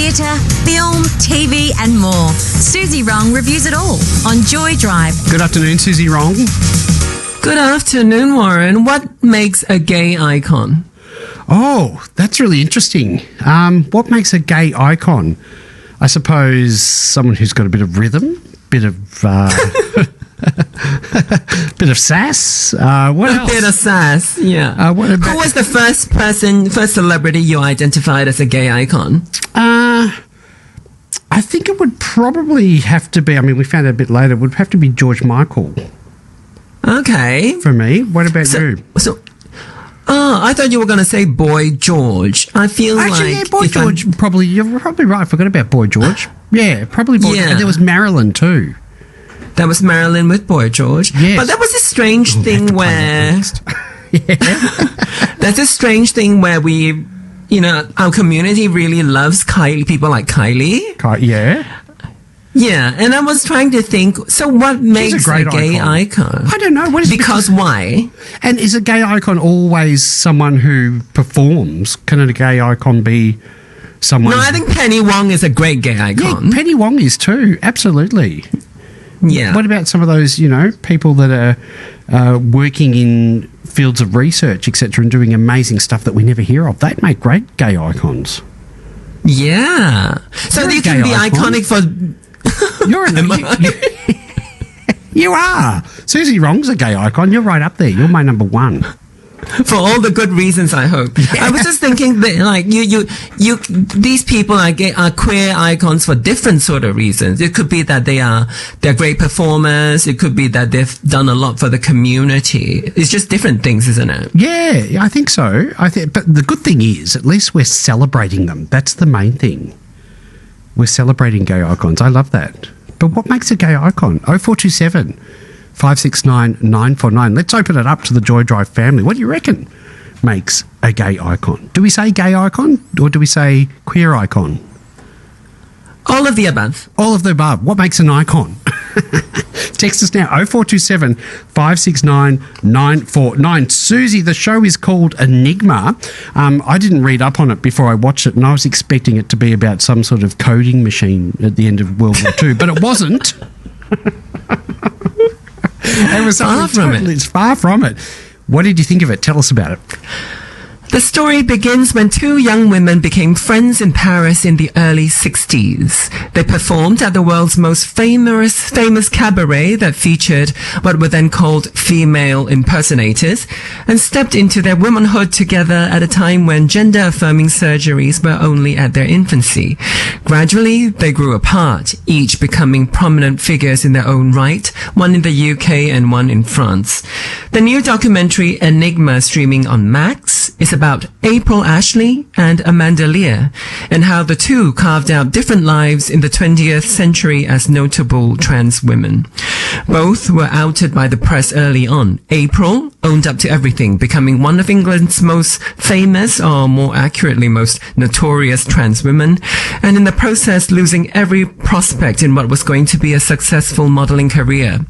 theatre, film, TV and more. Suzy Rong reviews it all on Joy Drive. Good afternoon, Suzy Rong. Good afternoon, Warren. What makes a gay icon? Oh, that's really interesting. What makes a gay icon? I suppose someone who's got a bit of rhythm, bit of bit of sass. What else? Bit of sass, yeah. Who was the first celebrity you identified as a gay icon? I think it would probably have to be, we found out a bit later, it would have to be George Michael. Okay. For me. What about you? I thought you were going to say Boy George. I feel Boy George, you're probably right. I forgot about Boy George. Yeah, probably Boy George. And there was Marilyn too. That was Marilyn with Boy George. Yes. But that was a strange thing where... That's a strange thing where we... our community really loves people like Kylie. Yeah. Yeah, and I was trying to think, so what makes a gay icon? I don't know. Why? And is a gay icon always someone who performs? Can a gay icon be someone... No, I think Penny Wong is a great gay icon. Yeah, Penny Wong is too, absolutely. Yeah. What about some of those, people that are working in fields of research, etc., and doing amazing stuff that we never hear of? They'd make great gay icons. Yeah. So you can be iconic for... You are. Suzy Rong's a gay icon. You're right up there. You're my number one. For all the good reasons, I hope. Yeah. I was just thinking that, these people are queer icons for different sort of reasons. It could be that they're great performers. It could be that they've done a lot for the community. It's just different things, isn't it? Yeah, I think so. But the good thing is, at least we're celebrating them. That's the main thing. We're celebrating gay icons. I love that. But what makes a gay icon? 0427 569 949. Let's open it up to the Joy Drive family. What do you reckon makes a gay icon? Do we say gay icon or do we say queer icon? All of the above. All of the above. What makes an icon? Text us now, 0427 569 949. Suzy, the show is called Enigma. I didn't read up on it before I watched it, and I was expecting it to be about some sort of coding machine at the end of World War II, but it wasn't. It was far from it. It's far from it. What did you think of it? Tell us about it. The story begins when two young women became friends in Paris in the early 60s. They performed at the world's most famous cabaret that featured what were then called female impersonators, and stepped into their womanhood together at a time when gender-affirming surgeries were only at their infancy. Gradually, they grew apart, each becoming prominent figures in their own right, one in the UK and one in France. The new documentary Enigma, streaming on Max, is about April Ashley and Amanda Lear, and how the two carved out different lives in the 20th century as notable trans women. Both were outed by the press early on. April owned up to everything, becoming one of England's most famous, or more accurately, most notorious trans women, and in the process losing every prospect in what was going to be a successful modeling career.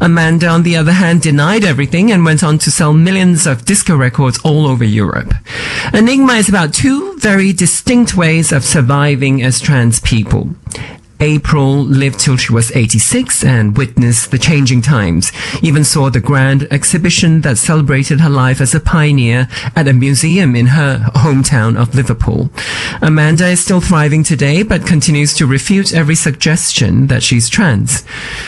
Amanda, on the other hand, denied everything and went on to sell millions of disco records all over Europe. Enigma is about two very distinct ways of surviving as trans people. April lived till she was 86 and witnessed the changing times, even saw the grand exhibition that celebrated her life as a pioneer at a museum in her hometown of Liverpool. Amanda is still thriving today, but continues to refute every suggestion that she's trans.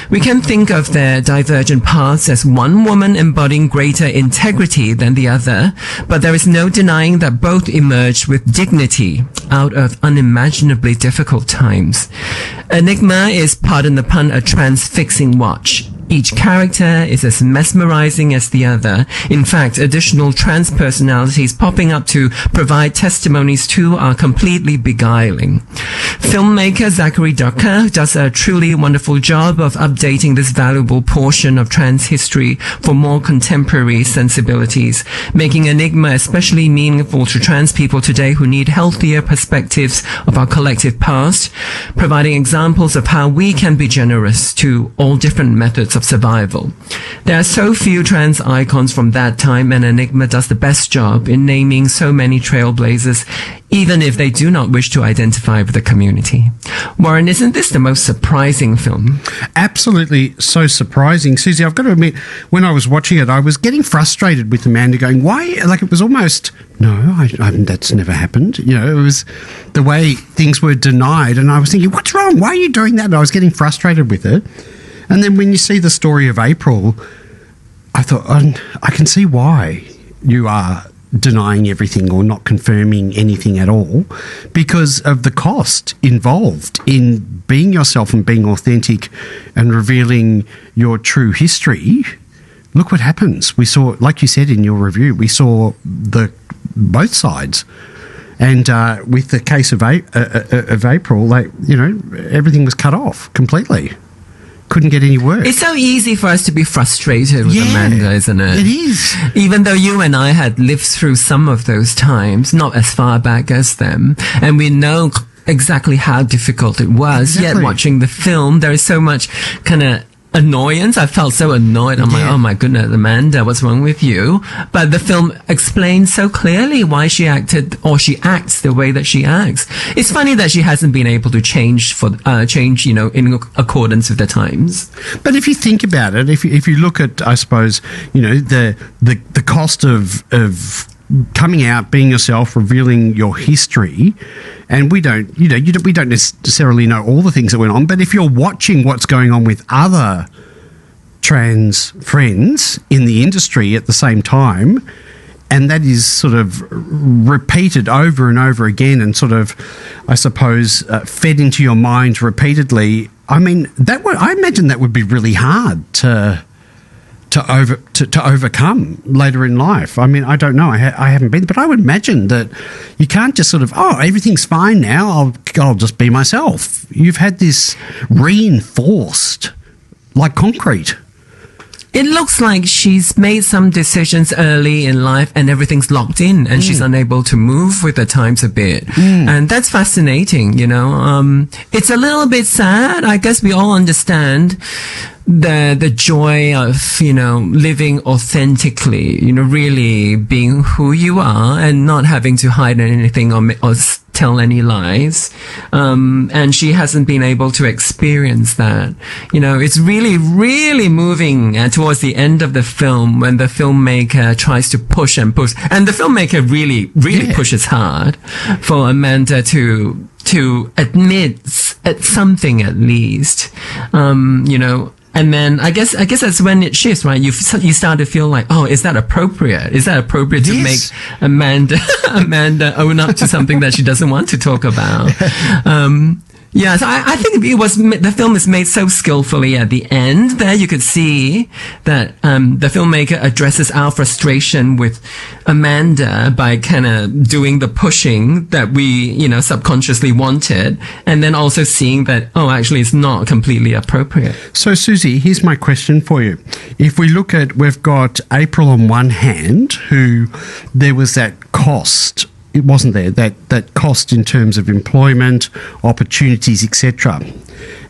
We can think of their divergent paths as one woman embodying greater integrity than the other, but there is no denying that both emerged with dignity out of unimaginably difficult times. Enigma is, pardon the pun, a transfixing watch. Each character is as mesmerizing as the other. In fact, additional trans personalities popping up to provide testimonies too are completely beguiling. Filmmaker Zachary Ducker does a truly wonderful job of updating this valuable portion of trans history for more contemporary sensibilities, making Enigma especially meaningful to trans people today who need healthier perspectives of our collective past, providing examples of how we can be generous to all different methods of of survival. There are so few trans icons from that time, and Enigma does the best job in naming so many trailblazers, even if they do not wish to identify with the community. Warren, isn't this the most surprising film? Absolutely so surprising. Susie, I've got to admit, when I was watching it, I was getting frustrated with Amanda going, why? Like, it was almost, no, that's never happened. You know, it was the way things were denied. And I was thinking, what's wrong? Why are you doing that? And I was getting frustrated with it. And then when you see the story of April, I thought, I can see why you are denying everything or not confirming anything at all, because of the cost involved in being yourself and being authentic and revealing your true history. Look what happens. We saw, like you said in your review, we saw both sides. And with the case of April, everything was cut off completely. Couldn't get any work. It's so easy for us to be frustrated with Amanda, isn't it? It is. Even though you and I had lived through some of those times, not as far back as them, and we know exactly how difficult it was. Exactly. Yet watching the film, there is so much kind of annoyance. I felt so annoyed. I'm like, oh my goodness, Amanda, what's wrong with you? But the film explains so clearly why she acted, or she acts the way that she acts. It's funny that she hasn't been able to change, in accordance with the times. But if you think about it, if you look at, I suppose, the cost of coming out, being yourself, revealing your history, and we don't necessarily know all the things that went on, but if you're watching what's going on with other trans friends in the industry at the same time, and that is sort of repeated over and over again and sort of, I suppose, fed into your mind repeatedly, I mean, I imagine that would be really hard to overcome later in life. I mean, I don't know. I haven't been, but I would imagine that you can't just sort of, everything's fine now. I'll just be myself. You've had this reinforced like concrete. It looks like she's made some decisions early in life and everything's locked in and she's unable to move with the times a bit. And that's fascinating, It's a little bit sad. I guess we all understand the joy of, living authentically, really being who you are and not having to hide anything or tell any lies. And she hasn't been able to experience that. It's really, really moving towards the end of the film when the filmmaker tries to push and push. And the filmmaker really, really pushes hard for Amanda to admit at something at least, And then I guess that's when it shifts, right? You start to feel like, is that appropriate? Is that appropriate to make Amanda own up to something that she doesn't want to talk about? So I think the film is made so skillfully at the end there. You could see that the filmmaker addresses our frustration with Amanda by kind of doing the pushing that we, subconsciously wanted, and then also seeing that, actually it's not completely appropriate. So, Suzy, here's my question for you. If we look at, we've got April on one hand, who there was that cost. It wasn't there, that cost in terms of employment, opportunities, etc.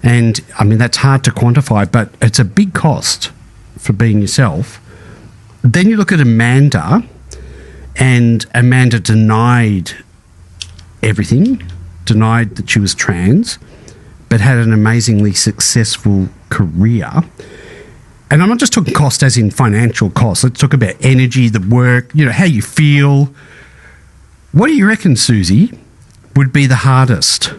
And, I mean, that's hard to quantify, but it's a big cost for being yourself. Then you look at Amanda, and Amanda denied everything, denied that she was trans, but had an amazingly successful career. And I'm not just talking cost as in financial cost. Let's talk about energy, the work, how you feel. What do you reckon, Suzy, would be the hardest?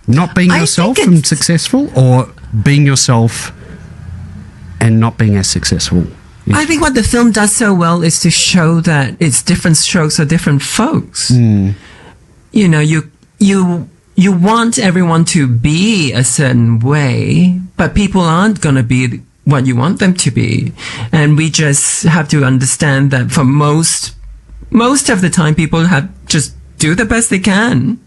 Not being yourself and successful, or being yourself and not being as successful? Yeah. I think what the film does so well is to show that it's different strokes for different folks. You want everyone to be a certain way, but people aren't going to be what you want them to be. And we just have to understand that for most of the time, people have just do the best they can,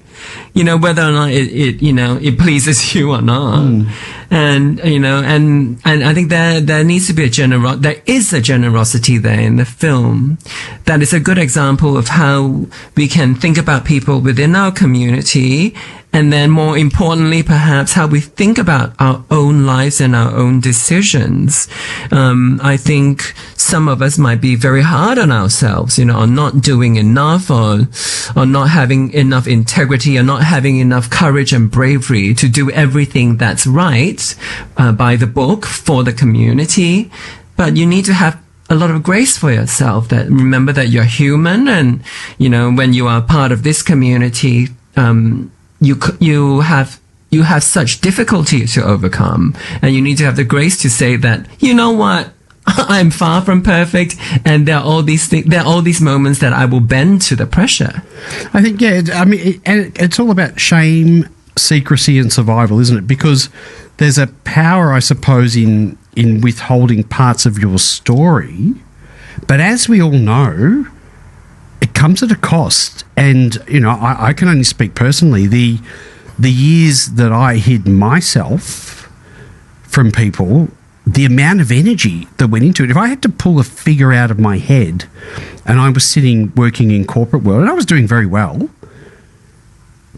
whether or not it pleases you or not. And, and I think there needs to be there is a generosity there in the film that is a good example of how we can think about people within our community And then more importantly, perhaps how we think about our own lives and our own decisions. I think some of us might be very hard on ourselves, on not doing enough or not having enough integrity or not having enough courage and bravery to do everything that's right by the book for the community. But you need to have a lot of grace for yourself, that remember that you're human, and when you are part of this community, you have such difficulty to overcome, and you need to have the grace to say that, you know what, I'm far from perfect, and there are all these moments that I will bend to the pressure. I think, it's all about shame, secrecy, and survival, isn't it? Because there's a power, I suppose, in withholding parts of your story, but as we all know, it comes at a cost. And I can only speak personally. The years that I hid myself from people, the amount of energy that went into it. If I had to pull a figure out of my head, and I was sitting working in corporate world, and I was doing very well,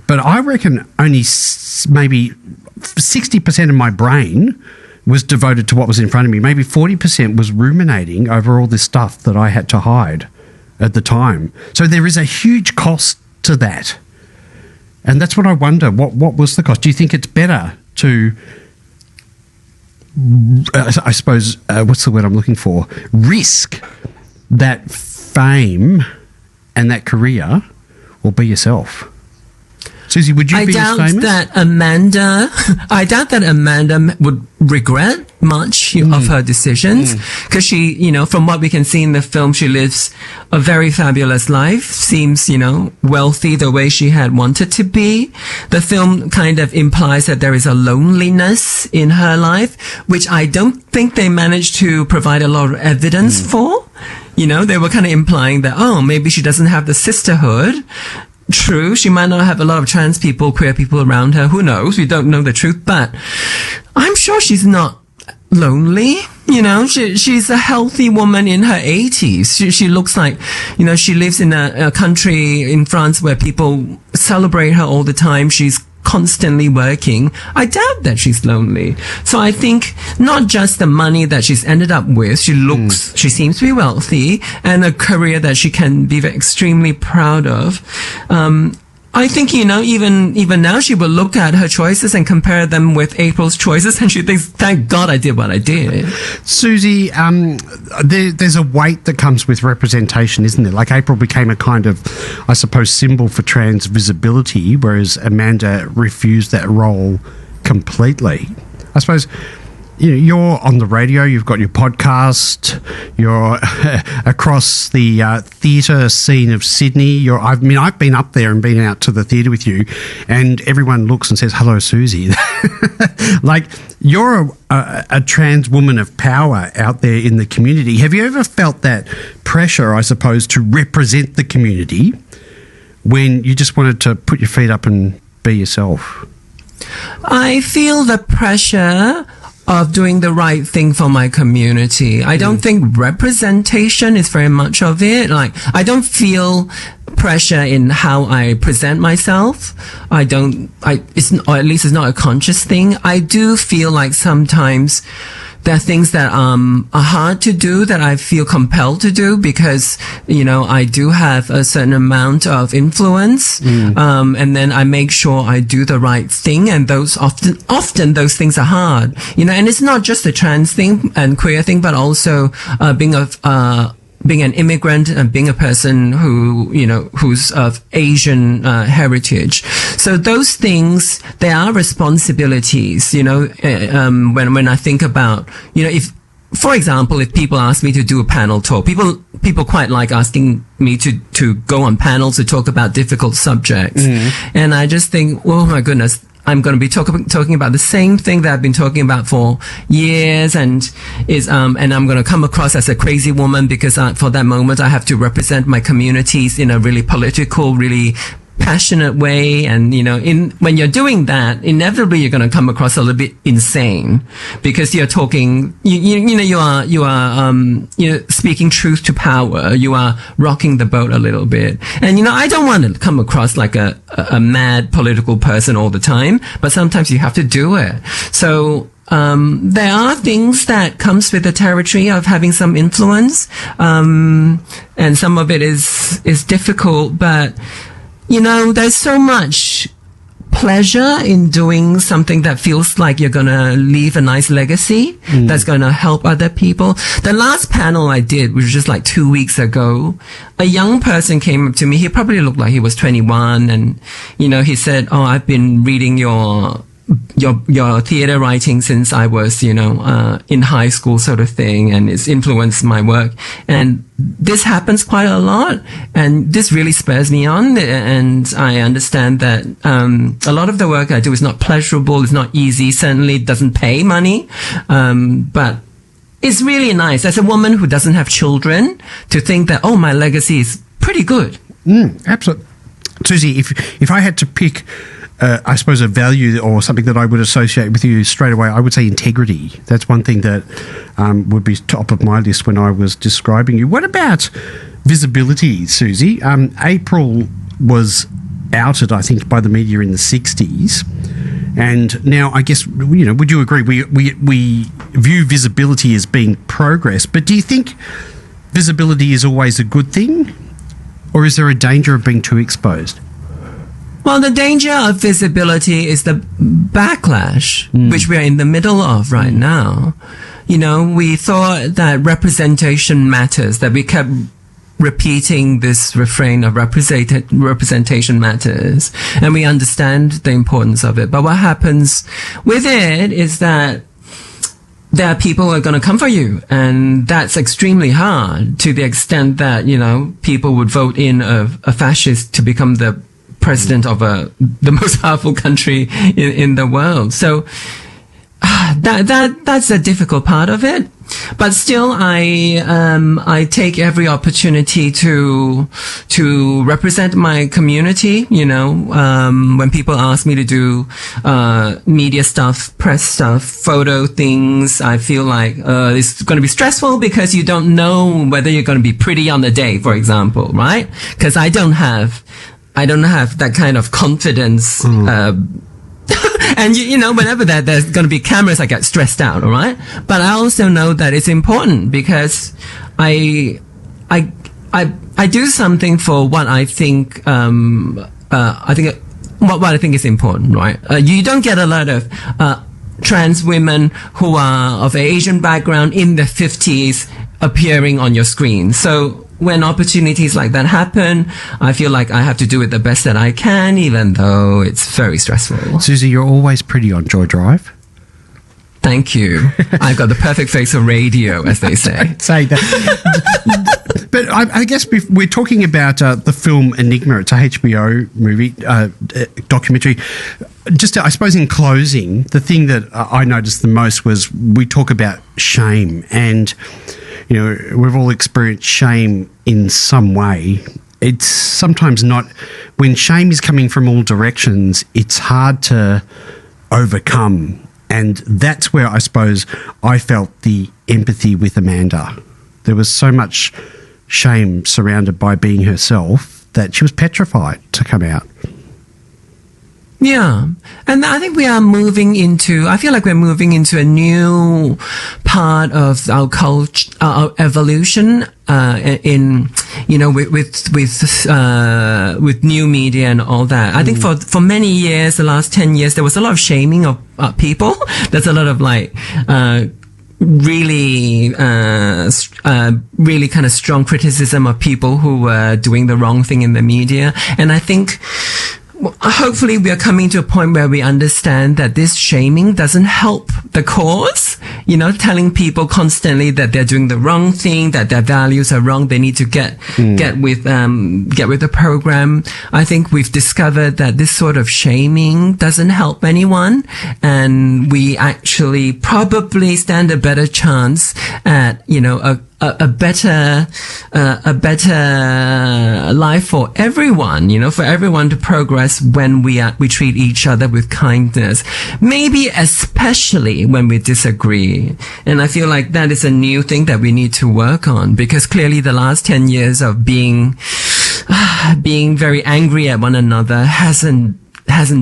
but I reckon only maybe 60% of my brain was devoted to what was in front of me. Maybe 40% was ruminating over all this stuff that I had to hide at the time. So there is a huge cost to that. And that's what I wonder. What was the cost? Do you think it's better to, I suppose, what's the word I'm looking for? Risk that fame and that career, or be yourself? Suzy, would you be as famous? I doubt that Amanda would regret much of her decisions, because she, from what we can see in the film, she lives a very fabulous life, seems, wealthy the way she had wanted to be. The film kind of implies that there is a loneliness in her life, which I don't think they managed to provide a lot of evidence for. They were kind of implying that, maybe she doesn't have the sisterhood. True, she might not have a lot of trans people, queer people around her. Who knows? We don't know the truth, but I'm sure she's not lonely. She's a healthy woman in her 80s. She looks like, she lives in a country in France where people celebrate her all the time. She's constantly working. I doubt that she's lonely. So I think not just the money that she's ended up with, she seems to be wealthy, and a career that she can be extremely proud of. I think, even now she will look at her choices and compare them with April's choices, and she thinks, thank God I did what I did. Suzy, there's a weight that comes with representation, isn't there? Like April became a kind of, I suppose, symbol for trans visibility, whereas Amanda refused that role completely. I suppose, you're on the radio, you've got your podcast, you're across the theatre scene of Sydney. I've been up there and been out to the theatre with you, and everyone looks and says, hello, Suzy. Like, you're a trans woman of power out there in the community. Have you ever felt that pressure, I suppose, to represent the community when you just wanted to put your feet up and be yourself? I feel the pressure of doing the right thing for my community. I don't think representation is very much of it. Like, I don't feel pressure in how I present myself. or at least it's not a conscious thing. I do feel like sometimes there are things that are hard to do that I feel compelled to do because, I do have a certain amount of influence. And then I make sure I do the right thing. And those often those things are hard, and it's not just the trans thing and queer thing, but also, being an immigrant and being a person who's of Asian heritage. So those things, they are responsibilities, when I think about, if, for example, if people ask me to do a panel talk, people quite like asking me to go on panels to talk about difficult subjects. And I just think, oh my goodness, I'm going to be talking about the same thing that I've been talking about for years, and I'm going to come across as a crazy woman because for that moment I have to represent my communities in a really political, really passionate way. And, when you're doing that, inevitably you're going to come across a little bit insane because you're talking, you are speaking truth to power. You are rocking the boat a little bit. And, I don't want to come across like a mad political person all the time, but sometimes you have to do it. So, there are things that comes with the territory of having some influence, and some of it is difficult, but, there's so much pleasure in doing something that feels like you're gonna leave a nice legacy that's gonna help other people. The last panel I did, which was just like 2 weeks ago, a young person came up to me. He probably looked like he was 21, and, he said, "Oh, I've been reading your theater writing since I was, in high school sort of thing, and it's influenced my work. And this happens quite a lot, and this really spurs me on. And I understand that a lot of the work I do is not pleasurable, it's not easy, certainly doesn't pay money, but it's really nice as a woman who doesn't have children to think that, oh, my legacy is pretty good." Absolutely. Suzy, if I had to pick I suppose a value or something that I would associate with you straight away, I would say integrity. That's one thing that would be top of my list when I was describing you. What about visibility, Suzy? April was outed, I think, by the media in the 60s. And now, I guess, would you agree, we view visibility as being progress, but do you think visibility is always a good thing? Or is there a danger of being too exposed? Well, the danger of visibility is the backlash, which we are in the middle of right now. We thought that representation matters, that we kept repeating this refrain of representation matters, and we understand the importance of it. But what happens with it is that there are people who are going to come for you, and that's extremely hard, to the extent that, people would vote in a fascist to become the president of the most powerful country in the world. So that's a difficult part of it. But still, I take every opportunity to represent my community. When people ask me to do media stuff, press stuff, photo things, I feel like it's going to be stressful because you don't know whether you're going to be pretty on the day, for example, right? Because I don't have that kind of confidence. And whenever there's going to be cameras, I get stressed out. All right. But I also know that it's important because I do something for what I think, what I think is important, right? You don't get a lot of, trans women who are of Asian background in their 50s appearing on your screen. So when opportunities like that happen, I feel like I have to do it the best that I can, even though it's very stressful. Suzy, you're always pretty on Joy Drive. Thank you. I've got the perfect face for radio, as they say. Don't say that. But I guess we're talking about the film Enigma. It's a HBO movie, documentary. Just, I suppose, in closing, the thing that I noticed the most was we talk about shame, and we've all experienced shame in some way. It's sometimes not, when shame is coming from all directions, it's hard to overcome. And that's where I suppose I felt the empathy with Amanda. There was so much shame surrounded by being herself that she was petrified to come out. Yeah. And I think I feel like we're moving into a new part of our culture, our evolution, with new media and all that. I think for many years, the last 10 years, there was a lot of shaming of people. There's a lot of really kind of strong criticism of people who were doing the wrong thing in the media. And I think, hopefully we are coming to a point where we understand that this shaming doesn't help the cause. telling people constantly that they're doing the wrong thing, that their values are wrong. They need to get with the program. I think we've discovered that this sort of shaming doesn't help anyone, and we actually probably stand a better chance at, a better life for everyone, for everyone to progress when we treat each other with kindness. Maybe especially when we disagree. And I feel like that is a new thing that we need to work on, because clearly the last 10 years of being very angry at one another hasn't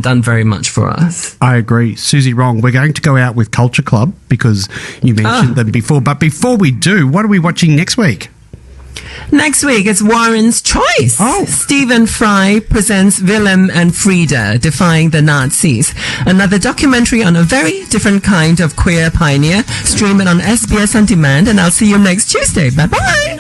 done very much for us. I agree. Suzy Wrong, we're going to go out with Culture Club because you mentioned them before. But before we do, what are we watching next week? Next week, it's Warren's Choice. Oh. Stephen Fry presents Willem and Frida, Defying the Nazis. Another documentary on a very different kind of queer pioneer. Stream it on SBS On Demand, and I'll see you next Tuesday. Bye-bye.